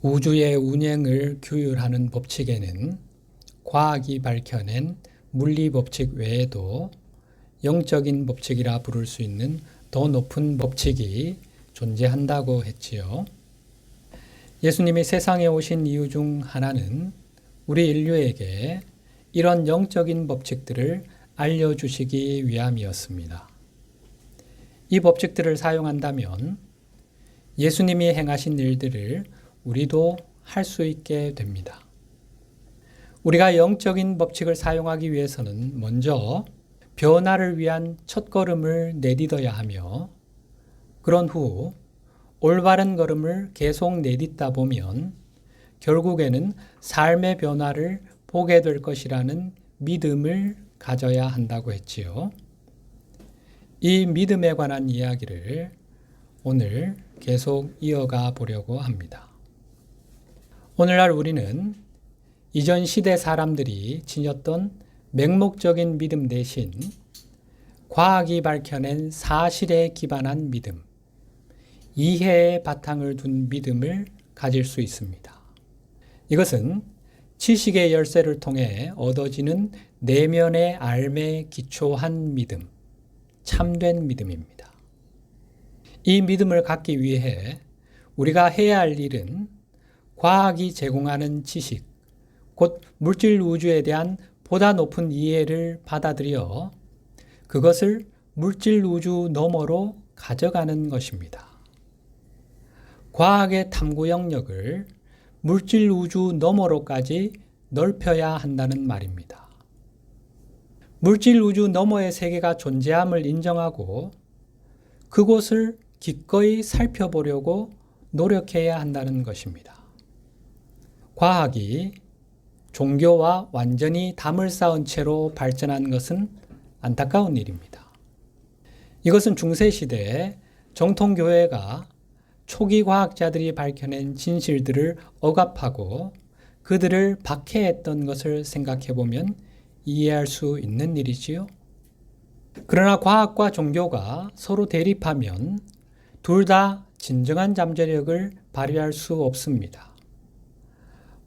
우주의 운행을 규율하는 법칙에는 과학이 밝혀낸 물리 법칙 외에도 영적인 법칙이라 부를 수 있는 더 높은 법칙이 존재한다고 했지요. 예수님이 세상에 오신 이유 중 하나는 우리 인류에게 이런 영적인 법칙들을 알려주시기 위함이었습니다. 이 법칙들을 사용한다면 예수님이 행하신 일들을 우리도 할 수 있게 됩니다. 우리가 영적인 법칙을 사용하기 위해서는 먼저 변화를 위한 첫걸음을 내딛어야 하며 그런 후 올바른 걸음을 계속 내딛다 보면 결국에는 삶의 변화를 보게 될 것이라는 믿음을 가져야 한다고 했지요. 이 믿음에 관한 이야기를 오늘 계속 이어가 보려고 합니다. 오늘날 우리는 이전 시대 사람들이 지녔던 맹목적인 믿음 대신 과학이 밝혀낸 사실에 기반한 믿음, 이해의 바탕을 둔 믿음을 가질 수 있습니다. 이것은 지식의 열쇠를 통해 얻어지는 내면의 알매 기초한 믿음, 참된 믿음입니다. 이 믿음을 갖기 위해 우리가 해야 할 일은 과학이 제공하는 지식, 곧 물질 우주에 대한 보다 높은 이해를 받아들여 그것을 물질 우주 너머로 가져가는 것입니다. 과학의 탐구 영역을 물질 우주 너머로까지 넓혀야 한다는 말입니다. 물질 우주 너머의 세계가 존재함을 인정하고 그곳을 기꺼이 살펴보려고 노력해야 한다는 것입니다. 과학이 종교와 완전히 담을 쌓은 채로 발전한 것은 안타까운 일입니다. 이것은 중세시대에 정통교회가 초기 과학자들이 밝혀낸 진실들을 억압하고 그들을 박해했던 것을 생각해 보면 이해할 수 있는 일이지요. 그러나 과학과 종교가 서로 대립하면 둘 다 진정한 잠재력을 발휘할 수 없습니다.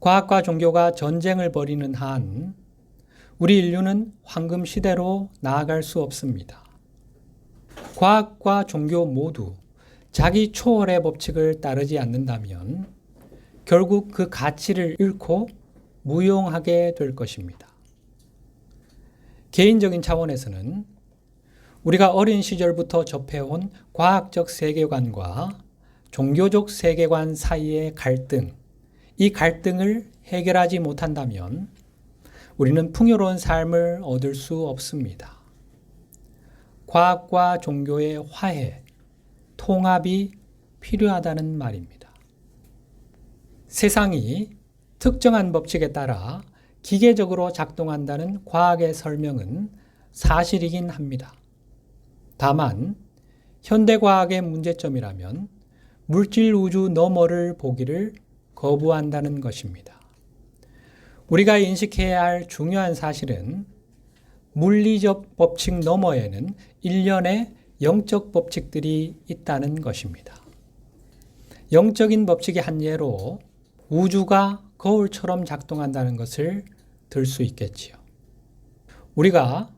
과학과 종교가 전쟁을 벌이는 한 우리 인류는 황금 시대로 나아갈 수 없습니다. 과학과 종교 모두 자기 초월의 법칙을 따르지 않는다면 결국 그 가치를 잃고 무용하게 될 것입니다. 개인적인 차원에서는 우리가 어린 시절부터 접해온 과학적 세계관과 종교적 세계관 사이의 갈등, 이 갈등을 해결하지 못한다면 우리는 풍요로운 삶을 얻을 수 없습니다. 과학과 종교의 화해, 통합이 필요하다는 말입니다. 세상이 특정한 법칙에 따라 기계적으로 작동한다는 과학의 설명은 사실이긴 합니다. 다만 현대과학의 문제점이라면 물질 우주 너머를 보기를 거부한다는 것입니다. 우리가 인식해야 할 중요한 사실은 물리적 법칙 너머에는 일련의 영적 법칙들이 있다는 것입니다. 영적인 법칙의 한 예로 우주가 거울처럼 작동한다는 것을 들 수 있겠지요. 우리가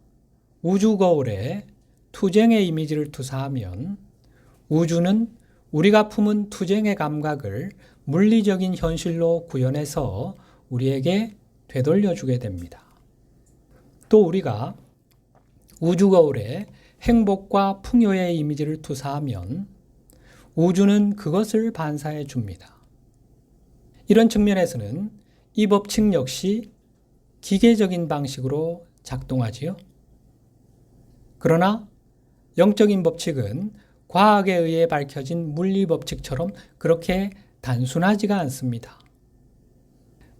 우주 거울에 투쟁의 이미지를 투사하면 우주는 우리가 품은 투쟁의 감각을 물리적인 현실로 구현해서 우리에게 되돌려주게 됩니다. 또 우리가 우주 거울에 행복과 풍요의 이미지를 투사하면 우주는 그것을 반사해 줍니다. 이런 측면에서는 이 법칙 역시 기계적인 방식으로 작동하지요. 그러나 영적인 법칙은 과학에 의해 밝혀진 물리 법칙처럼 그렇게 단순하지가 않습니다.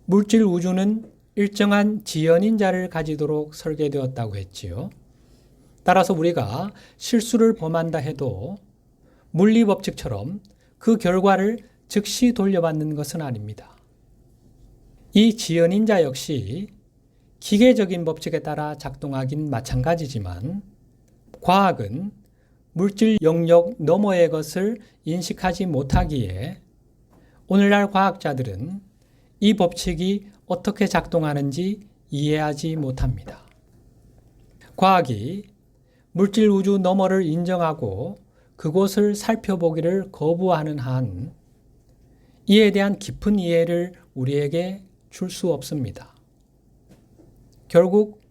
물질 우주는 일정한 지연인자를 가지도록 설계되었다고 했지요. 따라서 우리가 실수를 범한다 해도 물리 법칙처럼 그 결과를 즉시 돌려받는 것은 아닙니다. 이 지연인자 역시 기계적인 법칙에 따라 작동하긴 마찬가지지만 과학은 물질 영역 너머의 것을 인식하지 못하기에 오늘날 과학자들은 이 법칙이 어떻게 작동하는지 이해하지 못합니다. 과학이 물질 우주 너머를 인정하고 그곳을 살펴보기를 거부하는 한 이에 대한 깊은 이해를 우리에게 줄 수 없습니다. 결국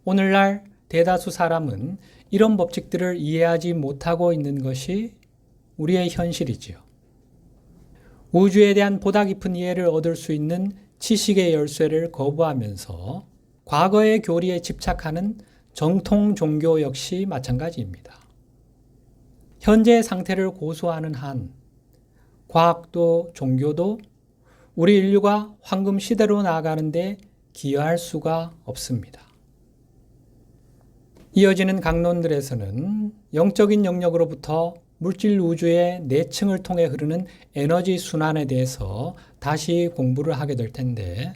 오늘날 대다수 사람은 이런 법칙들을 이해하지 못하고 있는 것이 우리의 현실이지요. 우주에 대한 보다 깊은 이해를 얻을 수 있는 지식의 열쇠를 거부하면서 과거의 교리에 집착하는 정통 종교 역시 마찬가지입니다. 현재의 상태를 고수하는 한 과학도 종교도 우리 인류가 황금 시대로 나아가는데 기여할 수가 없습니다. 이어지는 강론들에서는 영적인 영역으로부터 물질 우주의 내층을 통해 흐르는 에너지 순환에 대해서 다시 공부를 하게 될 텐데,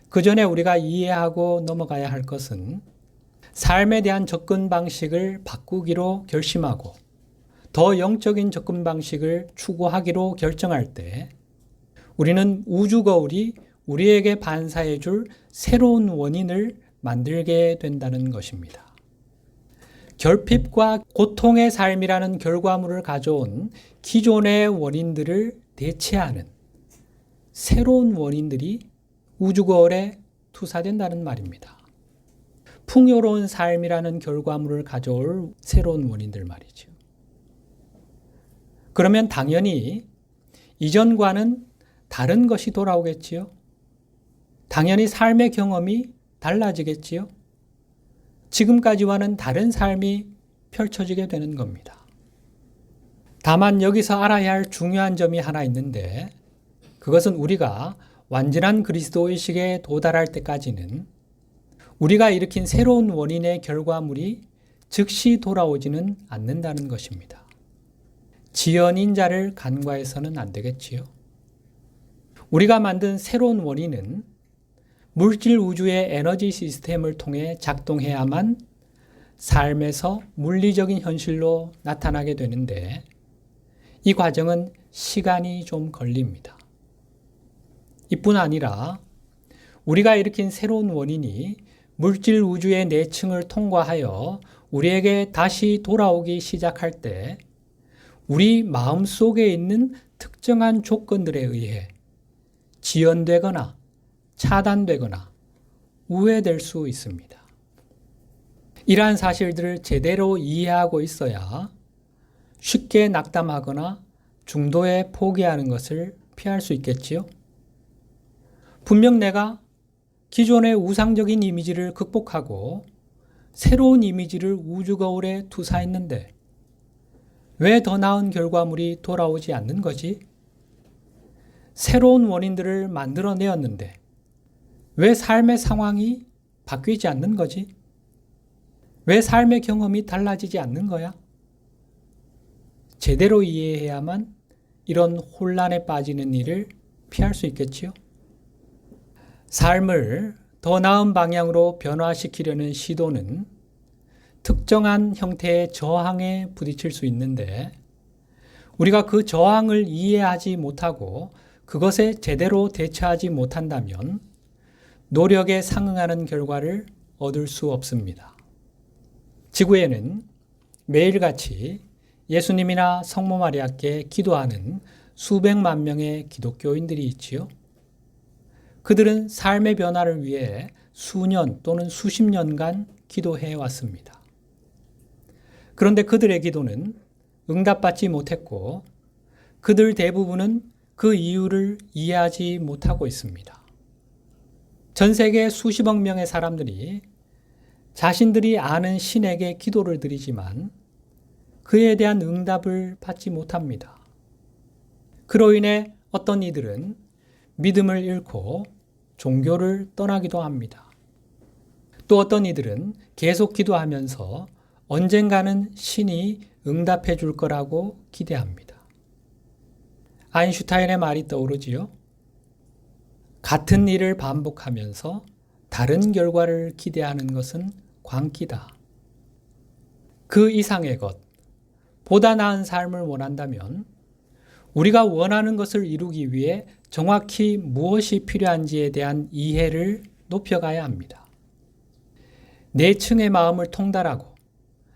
그 전에 우리가 이해하고 넘어가야 할 것은 삶에 대한 접근 방식을 바꾸기로 결심하고 더 영적인 접근 방식을 추구하기로 결정할 때 우리는 우주 거울이 우리에게 반사해 줄 새로운 원인을 만들게 된다는 것입니다. 결핍과 고통의 삶이라는 결과물을 가져온 기존의 원인들을 대체하는 새로운 원인들이 우주 거울에 투사된다는 말입니다. 풍요로운 삶이라는 결과물을 가져올 새로운 원인들 말이죠. 그러면 당연히 이전과는 다른 것이 돌아오겠지요. 당연히 삶의 경험이 달라지겠지요. 지금까지와는 다른 삶이 펼쳐지게 되는 겁니다. 다만 여기서 알아야 할 중요한 점이 하나 있는데, 그것은 우리가 완전한 그리스도의식에 도달할 때까지는 우리가 일으킨 새로운 원인의 결과물이 즉시 돌아오지는 않는다는 것입니다. 지연인 자를 간과해서는 안 되겠지요. 우리가 만든 새로운 원인은 물질 우주의 에너지 시스템을 통해 작동해야만 삶에서 물리적인 현실로 나타나게 되는데, 이 과정은 시간이 좀 걸립니다. 이뿐 아니라 우리가 일으킨 새로운 원인이 물질 우주의 내층을 통과하여 우리에게 다시 돌아오기 시작할 때 우리 마음속에 있는 특정한 조건들에 의해 지연되거나 차단되거나 우회될 수 있습니다. 이러한 사실들을 제대로 이해하고 있어야 쉽게 낙담하거나 중도에 포기하는 것을 피할 수 있겠지요. 분명 내가 기존의 우상적인 이미지를 극복하고 새로운 이미지를 우주 거울에 투사했는데 왜 더 나은 결과물이 돌아오지 않는 거지? 새로운 원인들을 만들어내었는데 왜 삶의 상황이 바뀌지 않는 거지? 왜 삶의 경험이 달라지지 않는 거야? 제대로 이해해야만 이런 혼란에 빠지는 일을 피할 수 있겠지요. 삶을 더 나은 방향으로 변화시키려는 시도는 특정한 형태의 저항에 부딪힐 수 있는데, 우리가 그 저항을 이해하지 못하고 그것에 제대로 대처하지 못한다면 노력에 상응하는 결과를 얻을 수 없습니다. 지구에는 매일같이 예수님이나 성모 마리아께 기도하는 수백만 명의 기독교인들이 있지요. 그들은 삶의 변화를 위해 수년 또는 수십 년간 기도해 왔습니다. 그런데 그들의 기도는 응답받지 못했고 그들 대부분은 그 이유를 이해하지 못하고 있습니다. 전 세계 수십억 명의 사람들이 자신들이 아는 신에게 기도를 드리지만 그에 대한 응답을 받지 못합니다. 그로 인해 어떤 이들은 믿음을 잃고 종교를 떠나기도 합니다. 또 어떤 이들은 계속 기도하면서 언젠가는 신이 응답해 줄 거라고 기대합니다. 아인슈타인의 말이 떠오르지요. 같은 일을 반복하면서 다른 결과를 기대하는 것은 광기다. 그 이상의 것, 보다 나은 삶을 원한다면 우리가 원하는 것을 이루기 위해 정확히 무엇이 필요한지에 대한 이해를 높여가야 합니다. 내층의 마음을 통달하고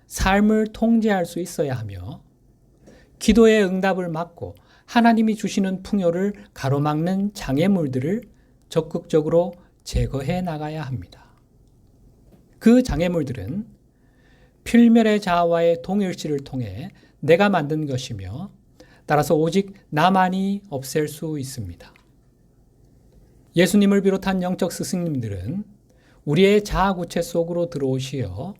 삶을 통제할 수 있어야 하며 기도의 응답을 막고 하나님이 주시는 풍요를 가로막는 장애물들을 적극적으로 제거해 나가야 합니다. 그 장애물들은 필멸의 자아와의 동일시를 통해 내가 만든 것이며 따라서 오직 나만이 없앨 수 있습니다. 예수님을 비롯한 영적 스승님들은 우리의 자아 구체 속으로 들어오시어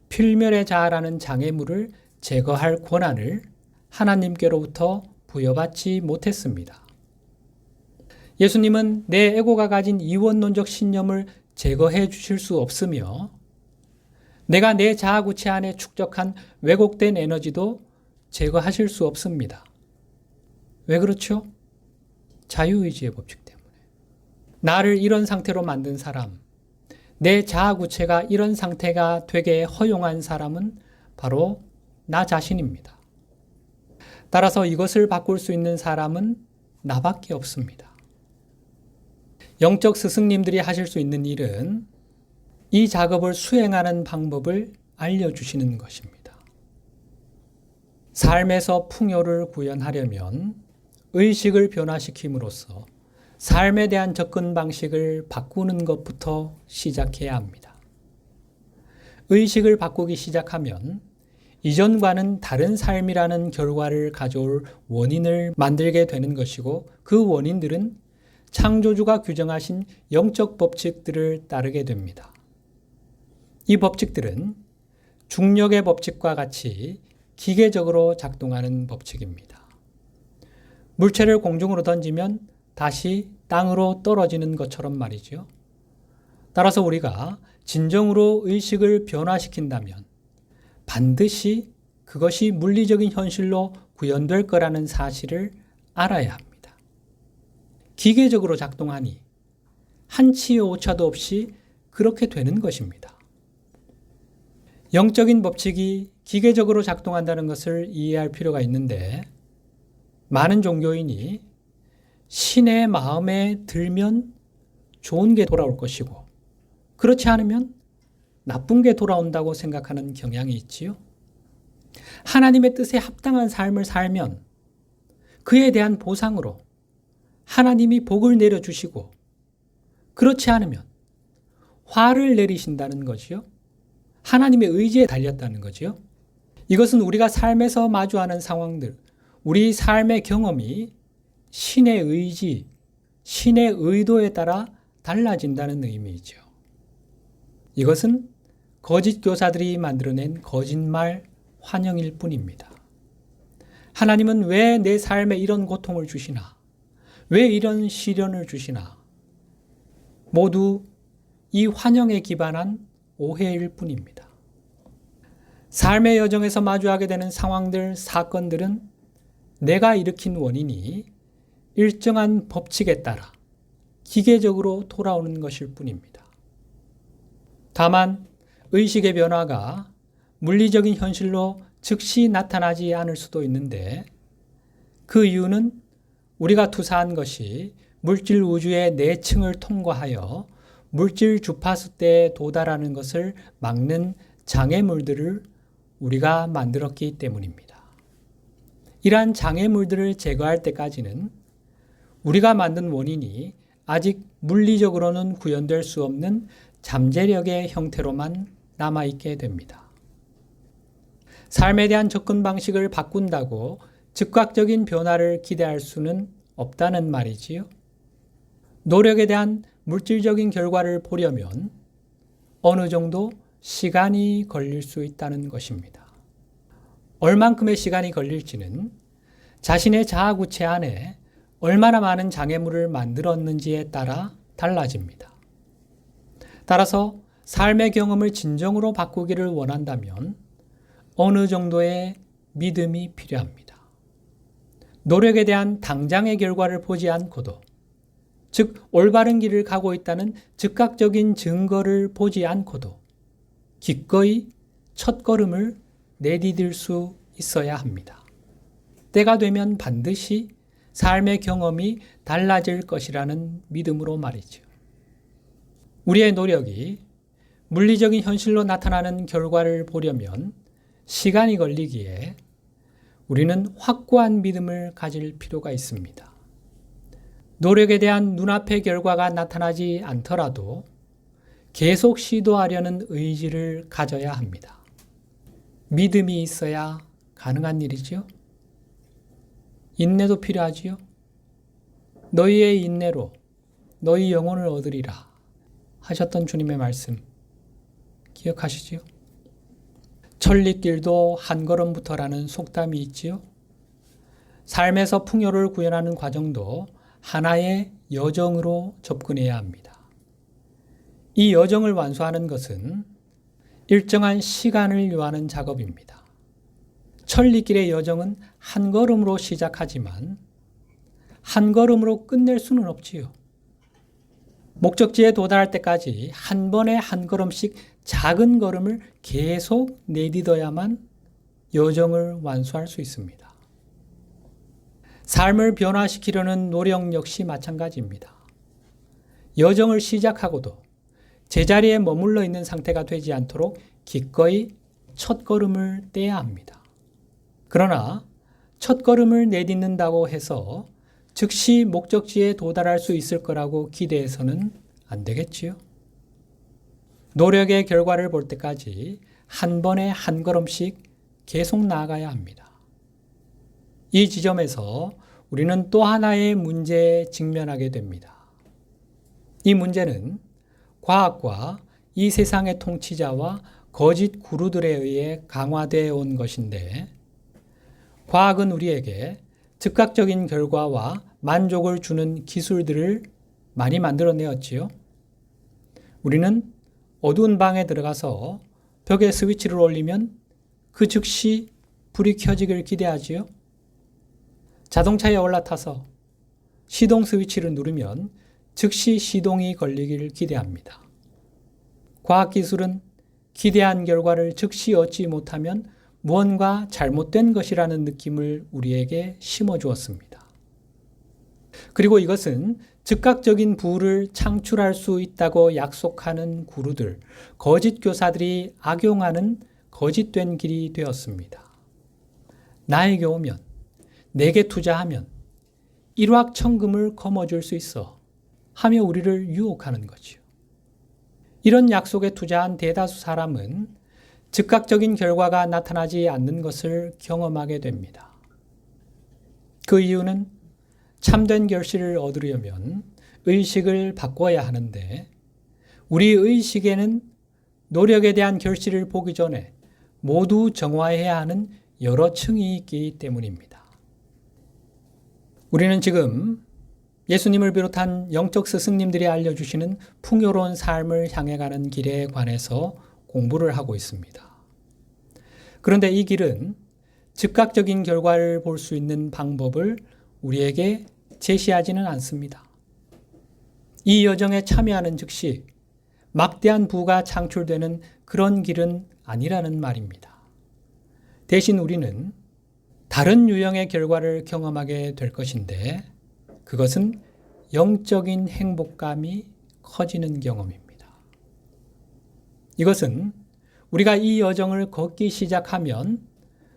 필멸의 자아라는 장애물을 제거할 권한을 하나님께로부터 부여받지 못했습니다. 예수님은 내 에고가 가진 이원론적 신념을 제거해 주실 수 없으며 내가 내 자아 구체 안에 축적한 왜곡된 에너지도 제거하실 수 없습니다. 왜 그렇죠? 자유의지의 법칙 때문에. 나를 이런 상태로 만든 사람, 내 자아 구체가 이런 상태가 되게 허용한 사람은 바로 나 자신입니다. 따라서 이것을 바꿀 수 있는 사람은 나밖에 없습니다. 영적 스승님들이 하실 수 있는 일은 이 작업을 수행하는 방법을 알려주시는 것입니다. 삶에서 풍요를 구현하려면 의식을 변화시킴으로써 삶에 대한 접근 방식을 바꾸는 것부터 시작해야 합니다. 의식을 바꾸기 시작하면 이전과는 다른 삶이라는 결과를 가져올 원인을 만들게 되는 것이고 그 원인들은 창조주가 규정하신 영적 법칙들을 따르게 됩니다. 이 법칙들은 중력의 법칙과 같이 기계적으로 작동하는 법칙입니다. 물체를 공중으로 던지면 다시 땅으로 떨어지는 것처럼 말이죠. 따라서 우리가 진정으로 의식을 변화시킨다면 반드시 그것이 물리적인 현실로 구현될 거라는 사실을 알아야 합니다. 기계적으로 작동하니 한치의 오차도 없이 그렇게 되는 것입니다. 영적인 법칙이 기계적으로 작동한다는 것을 이해할 필요가 있는데 많은 종교인이 신의 마음에 들면 좋은 게 돌아올 것이고 그렇지 않으면 나쁜 게 돌아온다고 생각하는 경향이 있지요. 하나님의 뜻에 합당한 삶을 살면 그에 대한 보상으로 하나님이 복을 내려주시고 그렇지 않으면 화를 내리신다는 거지요. 하나님의 의지에 달렸다는 거지요. 이것은 우리가 삶에서 마주하는 상황들, 우리 삶의 경험이 신의 의지, 신의 의도에 따라 달라진다는 의미이죠. 이것은 거짓 교사들이 만들어낸 거짓말 환영일 뿐입니다. 하나님은 왜 내 삶에 이런 고통을 주시나? 왜 이런 시련을 주시나? 모두 이 환영에 기반한 오해일 뿐입니다. 삶의 여정에서 마주하게 되는 상황들, 사건들은 내가 일으킨 원인이 일정한 법칙에 따라 기계적으로 돌아오는 것일 뿐입니다. 다만 의식의 변화가 물리적인 현실로 즉시 나타나지 않을 수도 있는데 그 이유는 우리가 투사한 것이 물질 우주의 내층을 통과하여 물질 주파수대에 도달하는 것을 막는 장애물들을 우리가 만들었기 때문입니다. 이러한 장애물들을 제거할 때까지는 우리가 만든 원인이 아직 물리적으로는 구현될 수 없는 잠재력의 형태로만 남아있게 됩니다. 삶에 대한 접근 방식을 바꾼다고 즉각적인 변화를 기대할 수는 없다는 말이지요. 노력에 대한 물질적인 결과를 보려면 어느 정도 시간이 걸릴 수 있다는 것입니다. 얼만큼의 시간이 걸릴지는 자신의 자아 구체 안에 얼마나 많은 장애물을 만들었는지에 따라 달라집니다. 따라서 삶의 경험을 진정으로 바꾸기를 원한다면 어느 정도의 믿음이 필요합니다. 노력에 대한 당장의 결과를 보지 않고도, 즉 올바른 길을 가고 있다는 즉각적인 증거를 보지 않고도 기꺼이 첫걸음을 내디딜 수 있어야 합니다. 때가 되면 반드시 삶의 경험이 달라질 것이라는 믿음으로 말이죠. 우리의 노력이 물리적인 현실로 나타나는 결과를 보려면 시간이 걸리기에 우리는 확고한 믿음을 가질 필요가 있습니다. 노력에 대한 눈앞의 결과가 나타나지 않더라도 계속 시도하려는 의지를 가져야 합니다. 믿음이 있어야 가능한 일이지요. 인내도 필요하지요. 너희의 인내로 너희 영혼을 얻으리라 하셨던 주님의 말씀 기억하시지요? 천리길도 한 걸음부터라는 속담이 있지요. 삶에서 풍요를 구현하는 과정도 하나의 여정으로 접근해야 합니다. 이 여정을 완수하는 것은 일정한 시간을 요하는 작업입니다. 천리길의 여정은 한 걸음으로 시작하지만 한 걸음으로 끝낼 수는 없지요. 목적지에 도달할 때까지 한 번에 한 걸음씩 작은 걸음을 계속 내딛어야만 여정을 완수할 수 있습니다. 삶을 변화시키려는 노력 역시 마찬가지입니다. 여정을 시작하고도 제자리에 머물러 있는 상태가 되지 않도록 기꺼이 첫걸음을 떼야 합니다. 그러나 첫걸음을 내딛는다고 해서 즉시 목적지에 도달할 수 있을 거라고 기대해서는 안 되겠지요. 노력의 결과를 볼 때까지 한 번에 한 걸음씩 계속 나아가야 합니다. 이 지점에서 우리는 또 하나의 문제에 직면하게 됩니다. 이 문제는 과학과 이 세상의 통치자와 거짓 구루들에 의해 강화되어 온 것인데, 과학은 우리에게 즉각적인 결과와 만족을 주는 기술들을 많이 만들어내었지요. 우리는 어두운 방에 들어가서 벽에 스위치를 올리면 그 즉시 불이 켜지길 기대하지요. 자동차에 올라타서 시동 스위치를 누르면 즉시 시동이 걸리길 기대합니다. 과학기술은 기대한 결과를 즉시 얻지 못하면 무언가 잘못된 것이라는 느낌을 우리에게 심어주었습니다. 그리고 이것은 즉각적인 부를 창출할 수 있다고 약속하는 구루들, 거짓 교사들이 악용하는 거짓된 길이 되었습니다. 나에게 오면, 내게 투자하면 일확천금을 거머쥘 수 있어 하며 우리를 유혹하는 거지요. 이런 약속에 투자한 대다수 사람은 즉각적인 결과가 나타나지 않는 것을 경험하게 됩니다. 그 이유는 참된 결실을 얻으려면 의식을 바꿔야 하는데, 우리 의식에는 노력에 대한 결실을 보기 전에 모두 정화해야 하는 여러 층이 있기 때문입니다. 우리는 지금 예수님을 비롯한 영적 스승님들이 알려주시는 풍요로운 삶을 향해 가는 길에 관해서 공부를 하고 있습니다. 그런데 이 길은 즉각적인 결과를 볼 수 있는 방법을 우리에게 제시하지는 않습니다. 이 여정에 참여하는 즉시 막대한 부가 창출되는 그런 길은 아니라는 말입니다. 대신 우리는 다른 유형의 결과를 경험하게 될 것인데, 그것은 영적인 행복감이 커지는 경험입니다. 이것은 우리가 이 여정을 걷기 시작하면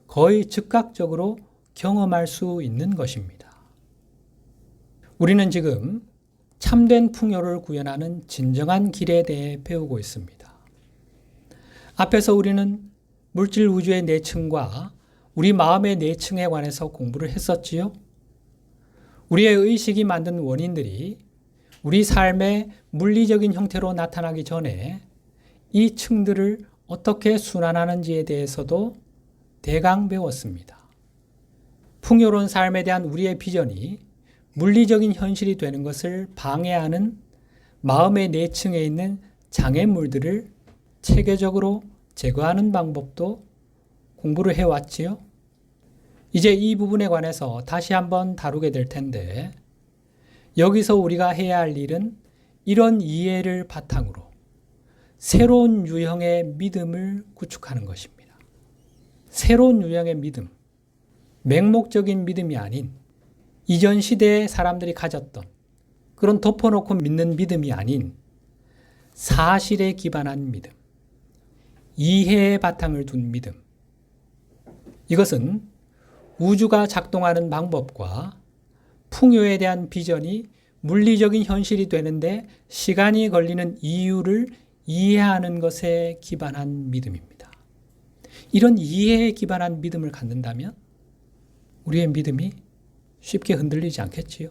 거의 즉각적으로 경험할 수 있는 것입니다. 우리는 지금 참된 풍요를 구현하는 진정한 길에 대해 배우고 있습니다. 앞에서 우리는 물질 우주의 내층과 우리 마음의 내층에 관해서 공부를 했었지요. 우리의 의식이 만든 원인들이 우리 삶의 물리적인 형태로 나타나기 전에 이 층들을 어떻게 순환하는지에 대해서도 대강 배웠습니다. 풍요로운 삶에 대한 우리의 비전이 물리적인 현실이 되는 것을 방해하는 마음의 내층에 있는 장애물들을 체계적으로 제거하는 방법도 공부를 해왔지요. 이제 이 부분에 관해서 다시 한번 다루게 될 텐데, 여기서 우리가 해야 할 일은 이런 이해를 바탕으로 새로운 유형의 믿음을 구축하는 것입니다. 새로운 유형의 믿음, 맹목적인 믿음이 아닌 이전 시대의 사람들이 가졌던 그런 덮어놓고 믿는 믿음이 아닌 사실에 기반한 믿음, 이해의 바탕을 둔 믿음. 이것은 우주가 작동하는 방법과 풍요에 대한 비전이 물리적인 현실이 되는데 시간이 걸리는 이유를 이해하는 것에 기반한 믿음입니다. 이런 이해에 기반한 믿음을 갖는다면 우리의 믿음이 쉽게 흔들리지 않겠지요.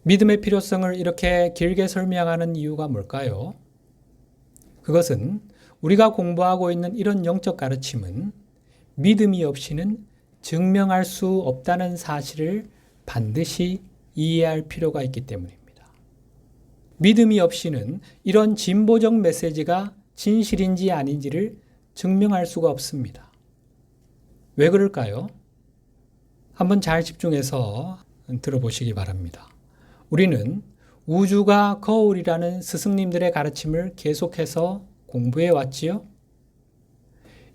믿음의 필요성을 이렇게 길게 설명하는 이유가 뭘까요? 그것은 우리가 공부하고 있는 이런 영적 가르침은 믿음이 없이는 증명할 수 없다는 사실을 반드시 이해할 필요가 있기 때문입니다. 믿음이 없이는 이런 진보적 메시지가 진실인지 아닌지를 증명할 수가 없습니다. 왜 그럴까요? 한번 잘 집중해서 들어보시기 바랍니다. 우리는 우주가 거울이라는 스승님들의 가르침을 계속해서 공부해 왔지요.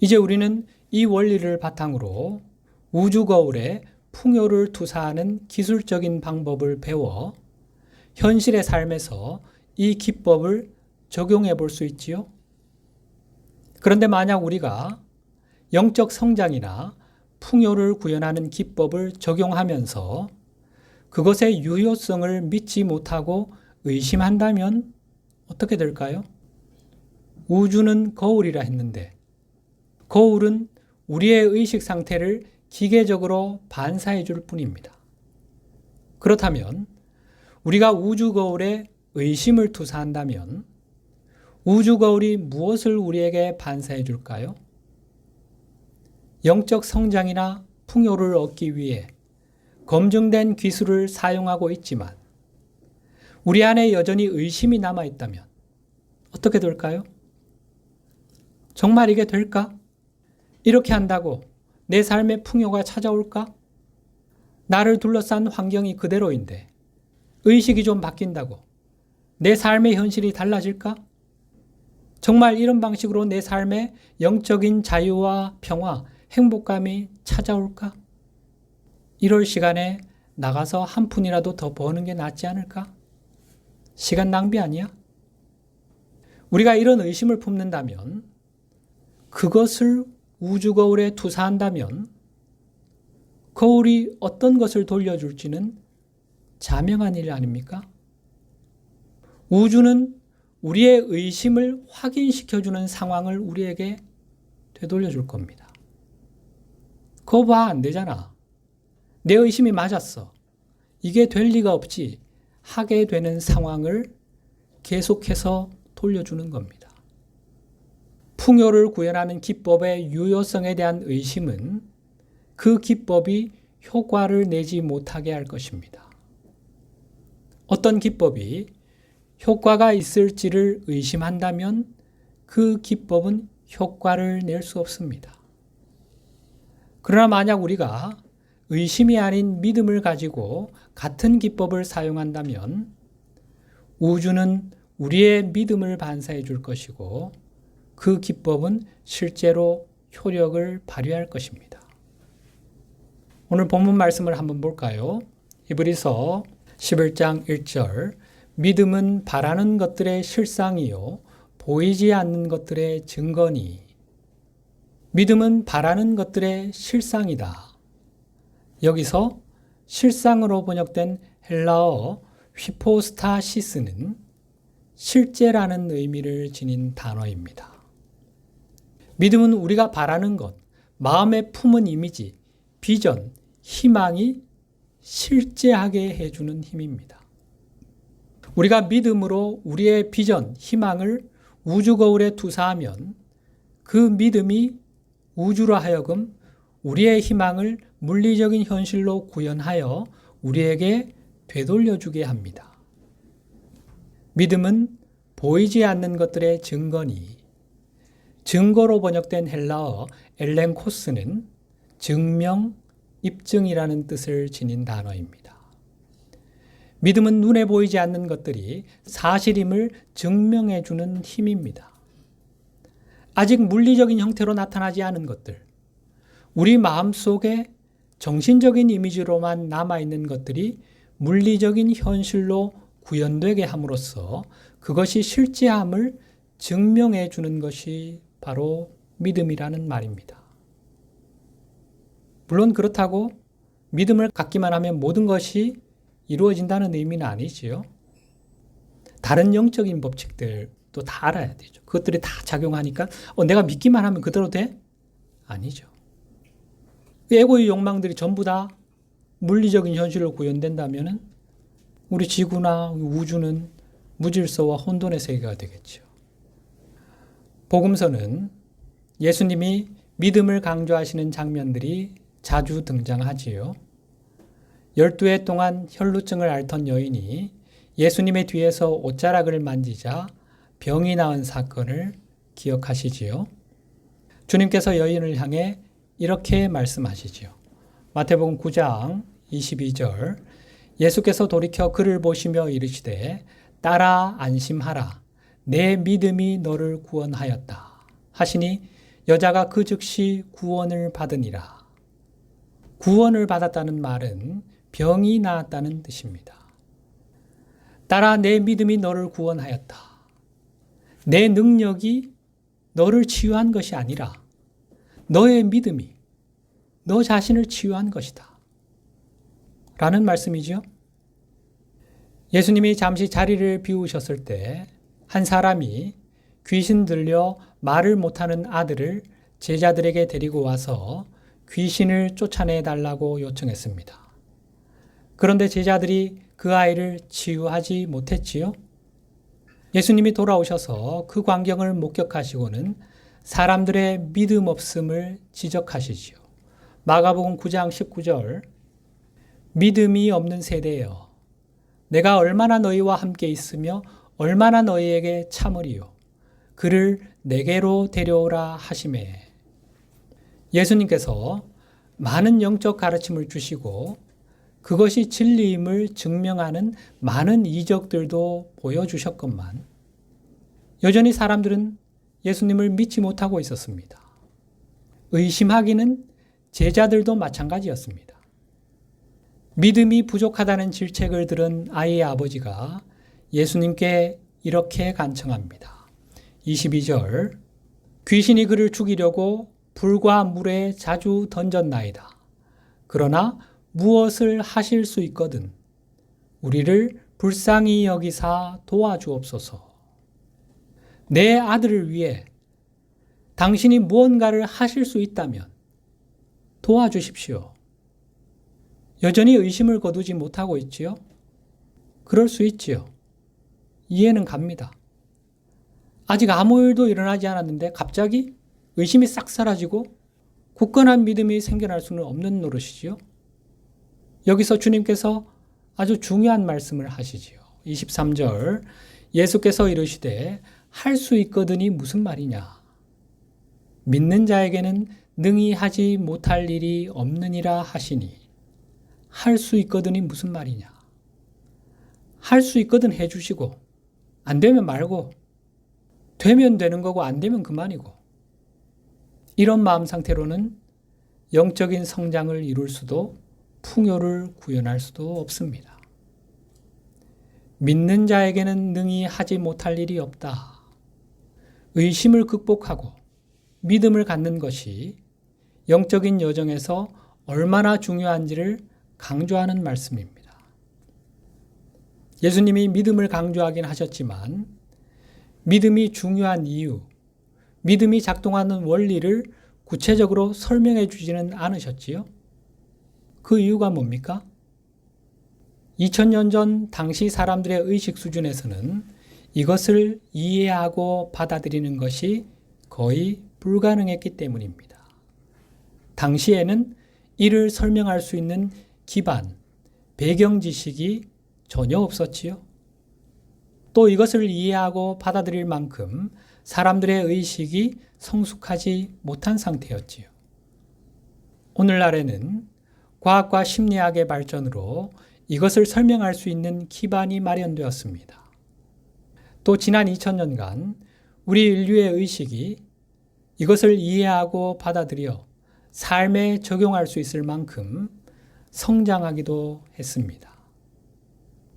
이제 우리는 이 원리를 바탕으로 우주 거울에 풍요를 투사하는 기술적인 방법을 배워 현실의 삶에서 이 기법을 적용해 볼 수 있지요. 그런데 만약 우리가 영적 성장이나 풍요를 구현하는 기법을 적용하면서 그것의 유효성을 믿지 못하고 의심한다면 어떻게 될까요? 우주는 거울이라 했는데 거울은 우리의 의식 상태를 기계적으로 반사해 줄 뿐입니다. 그렇다면 우리가 우주 거울에 의심을 투사한다면 우주 거울이 무엇을 우리에게 반사해 줄까요? 영적 성장이나 풍요를 얻기 위해 검증된 기술을 사용하고 있지만 우리 안에 여전히 의심이 남아 있다면 어떻게 될까요? 정말 이게 될까? 이렇게 한다고 내 삶의 풍요가 찾아올까? 나를 둘러싼 환경이 그대로인데 의식이 좀 바뀐다고 내 삶의 현실이 달라질까? 정말 이런 방식으로 내 삶에 영적인 자유와 평화, 행복감이 찾아올까? 이럴 시간에 나가서 한 푼이라도 더 버는 게 낫지 않을까? 시간 낭비 아니야? 우리가 이런 의심을 품는다면 그것을 우주 거울에 투사한다면 거울이 어떤 것을 돌려줄지는 자명한 일 아닙니까? 우주는 우리의 의심을 확인시켜주는 상황을 우리에게 되돌려줄 겁니다. 그거 봐, 안 되잖아. 내 의심이 맞았어. 이게 될 리가 없지. 하게 되는 상황을 계속해서 돌려주는 겁니다. 풍요를 구현하는 기법의 유효성에 대한 의심은 그 기법이 효과를 내지 못하게 할 것입니다. 어떤 기법이 효과가 있을지를 의심한다면 그 기법은 효과를 낼 수 없습니다. 그러나 만약 우리가 의심이 아닌 믿음을 가지고 같은 기법을 사용한다면 우주는 우리의 믿음을 반사해 줄 것이고 그 기법은 실제로 효력을 발휘할 것입니다. 오늘 본문 말씀을 한번 볼까요? 히브리서 11장 1절 믿음은 바라는 것들의 실상이요 보이지 않는 것들의 증거니. 믿음은 바라는 것들의 실상이다. 여기서 실상으로 번역된 헬라어 휘포스타시스는 실제라는 의미를 지닌 단어입니다. 믿음은 우리가 바라는 것, 마음에 품은 이미지, 비전, 희망이 실제하게 해주는 힘입니다. 우리가 믿음으로 우리의 비전, 희망을 우주 거울에 투사하면 그 믿음이 우주로 하여금 우리의 희망을 물리적인 현실로 구현하여 우리에게 되돌려주게 합니다. 믿음은 보이지 않는 것들의 증거니, 증거로 번역된 헬라어 엘렌코스는 증명, 입증이라는 뜻을 지닌 단어입니다. 믿음은 눈에 보이지 않는 것들이 사실임을 증명해주는 힘입니다. 아직 물리적인 형태로 나타나지 않은 것들, 우리 마음속에 정신적인 이미지로만 남아있는 것들이 물리적인 현실로 구현되게 함으로써 그것이 실제함을 증명해 주는 것이 바로 믿음이라는 말입니다. 물론 그렇다고 믿음을 갖기만 하면 모든 것이 이루어진다는 의미는 아니지요. 다른 영적인 법칙들도 다 알아야 되죠. 그것들이 다 작용하니까 내가 믿기만 하면 그대로 돼? 아니죠. 에고의 욕망들이 전부 다 물리적인 현실로 구현된다면 우리 지구나 우주는 무질서와 혼돈의 세계가 되겠죠. 복음서는 예수님이 믿음을 강조하시는 장면들이 자주 등장하지요. 12해 동안 혈루증을 앓던 여인이 예수님의 뒤에서 옷자락을 만지자 병이 나은 사건을 기억하시지요. 주님께서 여인을 향해 이렇게 말씀하시지요. 마태복음 9장 22절 예수께서 돌이켜 그를 보시며 이르시되 딸아 안심하라 내 믿음이 너를 구원하였다 하시니 여자가 그 즉시 구원을 받으니라. 구원을 받았다는 말은 병이 나았다는 뜻입니다. 딸아 내 믿음이 너를 구원하였다. 내 능력이 너를 치유한 것이 아니라 너의 믿음이 너 자신을 치유한 것이다. 라는 말씀이죠. 예수님이 잠시 자리를 비우셨을 때 한 사람이 귀신 들려 말을 못하는 아들을 제자들에게 데리고 와서 귀신을 쫓아내 달라고 요청했습니다. 그런데 제자들이 그 아이를 치유하지 못했지요. 예수님이 돌아오셔서 그 광경을 목격하시고는 사람들의 믿음 없음을 지적하시지요. 마가복음 9장 19절 믿음이 없는 세대여 내가 얼마나 너희와 함께 있으며 얼마나 너희에게 참으리요 그를 내게로 데려오라 하시매. 예수님께서 많은 영적 가르침을 주시고 그것이 진리임을 증명하는 많은 이적들도 보여주셨건만 여전히 사람들은 예수님을 믿지 못하고 있었습니다. 의심하기는 제자들도 마찬가지였습니다. 믿음이 부족하다는 질책을 들은 아이의 아버지가 예수님께 이렇게 간청합니다. 22절 귀신이 그를 죽이려고 불과 물에 자주 던졌나이다. 그러나 무엇을 하실 수 있거든 우리를 불쌍히 여기사 도와주옵소서. 내 아들을 위해 당신이 무언가를 하실 수 있다면 도와주십시오. 여전히 의심을 거두지 못하고 있지요? 그럴 수 있지요. 이해는 갑니다. 아직 아무 일도 일어나지 않았는데 갑자기 의심이 싹 사라지고 굳건한 믿음이 생겨날 수는 없는 노릇이지요. 여기서 주님께서 아주 중요한 말씀을 하시지요. 23절 예수께서 이르시되 할 수 있거든이 무슨 말이냐. 믿는 자에게는 능히 하지 못할 일이 없느니라 하시니 할 수 있거든이 무슨 말이냐. 할 수 있거든 해주시고 안 되면 말고 되면 되는 거고 안 되면 그만이고 이런 마음 상태로는 영적인 성장을 이룰 수도 풍요를 구현할 수도 없습니다. 믿는 자에게는 능히 하지 못할 일이 없다. 의심을 극복하고 믿음을 갖는 것이 영적인 여정에서 얼마나 중요한지를 강조하는 말씀입니다. 예수님이 믿음을 강조하긴 하셨지만 믿음이 중요한 이유, 믿음이 작동하는 원리를 구체적으로 설명해 주지는 않으셨지요. 그 이유가 뭡니까? 2000년 전 당시 사람들의 의식 수준에서는 이것을 이해하고 받아들이는 것이 거의 불가능했기 때문입니다. 당시에는 이를 설명할 수 있는 기반, 배경 지식이 전혀 없었지요. 또 이것을 이해하고 받아들일 만큼 사람들의 의식이 성숙하지 못한 상태였지요. 오늘날에는 과학과 심리학의 발전으로 이것을 설명할 수 있는 기반이 마련되었습니다. 또 지난 2000년간 우리 인류의 의식이 이것을 이해하고 받아들여 삶에 적용할 수 있을 만큼 성장하기도 했습니다.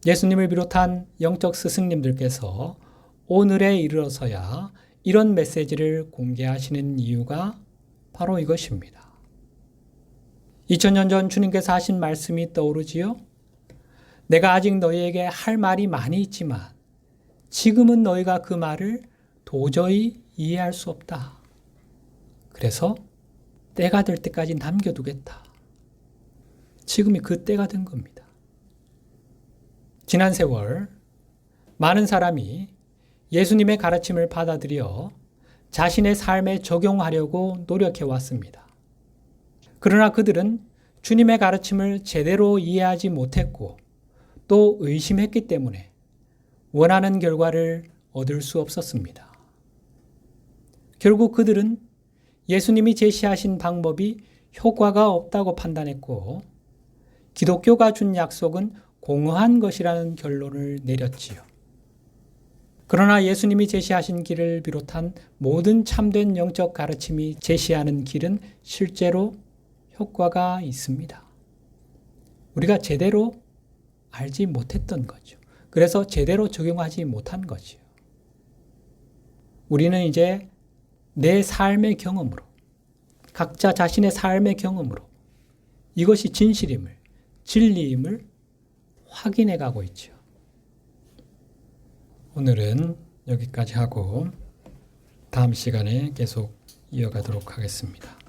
예수님을 비롯한 영적 스승님들께서 오늘에 이르러서야 이런 메시지를 공개하시는 이유가 바로 이것입니다. 2000년 전 주님께서 하신 말씀이 떠오르지요? 내가 아직 너희에게 할 말이 많이 있지만 지금은 너희가 그 말을 도저히 이해할 수 없다. 그래서 때가 될 때까지 남겨두겠다. 지금이 그 때가 된 겁니다. 지난 세월 많은 사람이 예수님의 가르침을 받아들여 자신의 삶에 적용하려고 노력해 왔습니다. 그러나 그들은 주님의 가르침을 제대로 이해하지 못했고 또 의심했기 때문에 원하는 결과를 얻을 수 없었습니다. 결국 그들은 예수님이 제시하신 방법이 효과가 없다고 판단했고 기독교가 준 약속은 공허한 것이라는 결론을 내렸지요. 그러나 예수님이 제시하신 길을 비롯한 모든 참된 영적 가르침이 제시하는 길은 실제로 효과가 있습니다. 우리가 제대로 알지 못했던 거죠. 그래서 제대로 적용하지 못한 거죠. 우리는 이제 내 삶의 경험으로, 각자 자신의 삶의 경험으로 이것이 진실임을, 진리임을 확인해 가고 있죠. 오늘은 여기까지 하고 다음 시간에 계속 이어가도록 하겠습니다.